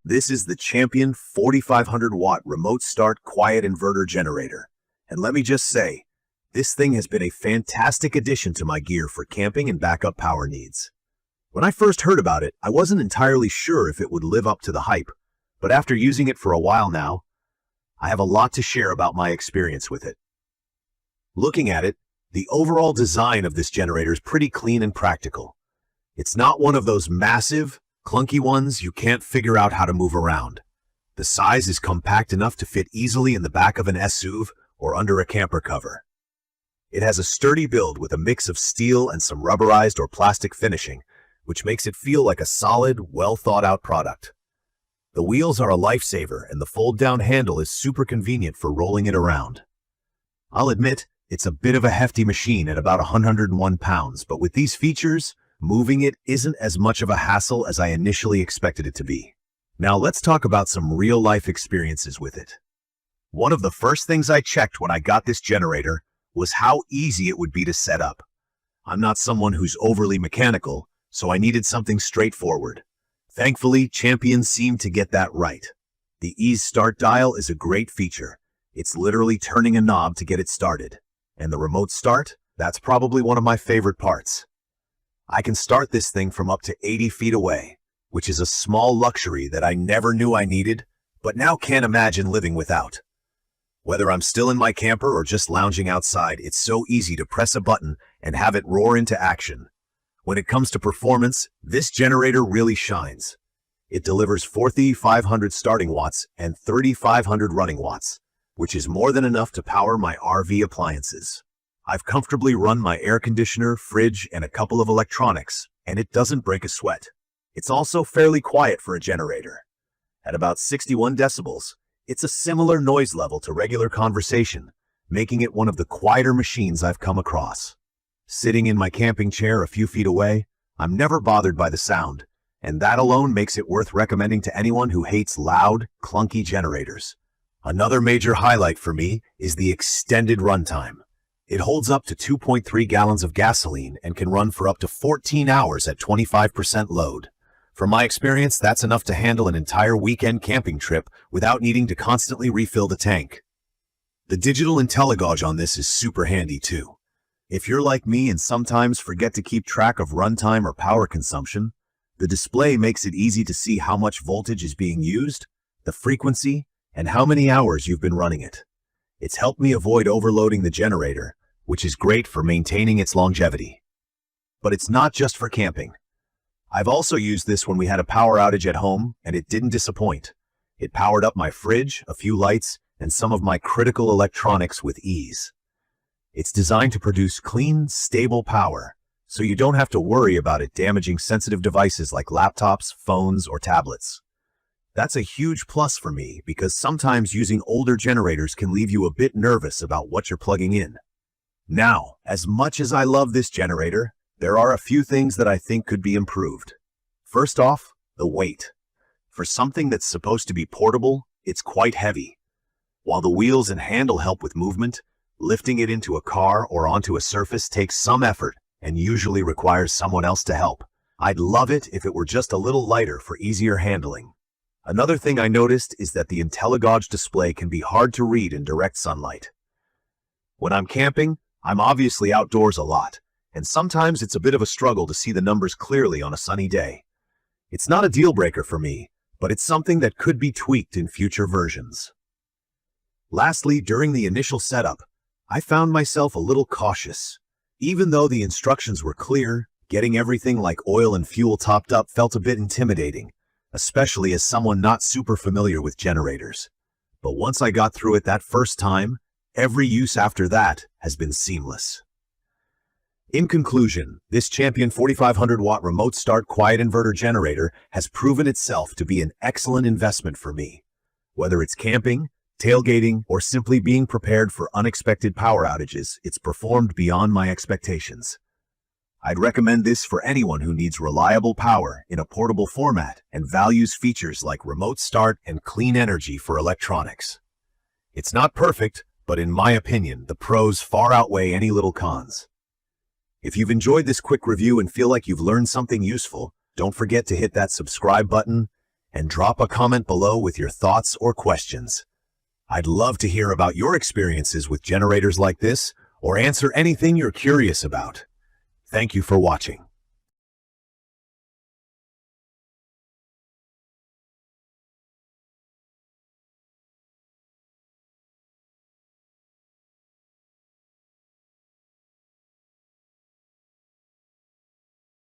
This is the Champion 4500W Remote Start Quiet Inverter Generator. And let me just say, this thing has been a fantastic addition to my gear for camping and backup power needs. When I first heard about it, I wasn't entirely sure if it would live up to the hype, but after using it for a while now, I have a lot to share about my experience with it. Looking at it, the overall design of this generator is pretty clean and practical. It's not one of those massive, clunky ones you can't figure out how to move around. The size is compact enough to fit easily in the back of an SUV or under a camper cover. It has a sturdy build with a mix of steel and some rubberized or plastic finishing, which makes it feel like a solid, well-thought-out product. The wheels are a lifesaver, and the fold-down handle is super convenient for rolling it around. I'll admit, it's a bit of a hefty machine at about 101 pounds, but with these features, moving it isn't as much of a hassle as I initially expected it to be. Now let's talk about some real-life experiences with it. One of the first things I checked when I got this generator was how easy it would be to set up. I'm not someone who's overly mechanical, so I needed something straightforward. Thankfully, Champion seemed to get that right. The Ease Start dial is a great feature. It's literally turning a knob to get it started. And the remote start? That's probably one of my favorite parts. I can start this thing from up to 80 feet away, which is a small luxury that I never knew I needed, but now can't imagine living without. Whether I'm still in my camper or just lounging outside, it's so easy to press a button and have it roar into action. When it comes to performance, this generator really shines. It delivers 4500 starting watts and 3500 running watts, which is more than enough to power my RV appliances. I've comfortably run my air conditioner, fridge, and a couple of electronics, and it doesn't break a sweat. It's also fairly quiet for a generator. At about 61 decibels, it's a similar noise level to regular conversation, making it one of the quieter machines I've come across. Sitting in my camping chair a few feet away, I'm never bothered by the sound, and that alone makes it worth recommending to anyone who hates loud, clunky generators. Another major highlight for me is the extended runtime. It holds up to 2.3 gallons of gasoline and can run for up to 14 hours at 25% load. From my experience, that's enough to handle an entire weekend camping trip without needing to constantly refill the tank. The digital IntelliGauge on this is super handy too. If you're like me and sometimes forget to keep track of runtime or power consumption, the display makes it easy to see how much voltage is being used, the frequency, and how many hours you've been running it. It's helped me avoid overloading the generator, which is great for maintaining its longevity. But it's not just for camping. I've also used this when we had a power outage at home, and it didn't disappoint. It powered up my fridge, a few lights, and some of my critical electronics with ease. It's designed to produce clean, stable power, so you don't have to worry about it damaging sensitive devices like laptops, phones, or tablets. That's a huge plus for me because sometimes using older generators can leave you a bit nervous about what you're plugging in. Now, as much as I love this generator, there are a few things that I think could be improved. First off, the weight. For something that's supposed to be portable, it's quite heavy. While the wheels and handle help with movement, lifting it into a car or onto a surface takes some effort and usually requires someone else to help. I'd love it if it were just a little lighter for easier handling. Another thing I noticed is that the IntelliGauge display can be hard to read in direct sunlight. When I'm camping, I'm obviously outdoors a lot, and sometimes it's a bit of a struggle to see the numbers clearly on a sunny day. It's not a deal breaker for me, but it's something that could be tweaked in future versions. Lastly, during the initial setup, I found myself a little cautious. Even though the instructions were clear, getting everything like oil and fuel topped up felt a bit intimidating, especially as someone not super familiar with generators. But once I got through it that first time, every use after that has been seamless. In conclusion, this Champion 4500W Remote Start Quiet Inverter Generator has proven itself to be an excellent investment for me. Whether it's camping, tailgating, or simply being prepared for unexpected power outages, it's performed beyond my expectations. I'd recommend this for anyone who needs reliable power in a portable format and values features like remote start and clean energy for electronics. It's not perfect, but in my opinion, the pros far outweigh any little cons. If you've enjoyed this quick review and feel like you've learned something useful, don't forget to hit that subscribe button and drop a comment below with your thoughts or questions. I'd love to hear about your experiences with generators like this or answer anything you're curious about. Thank you for watching.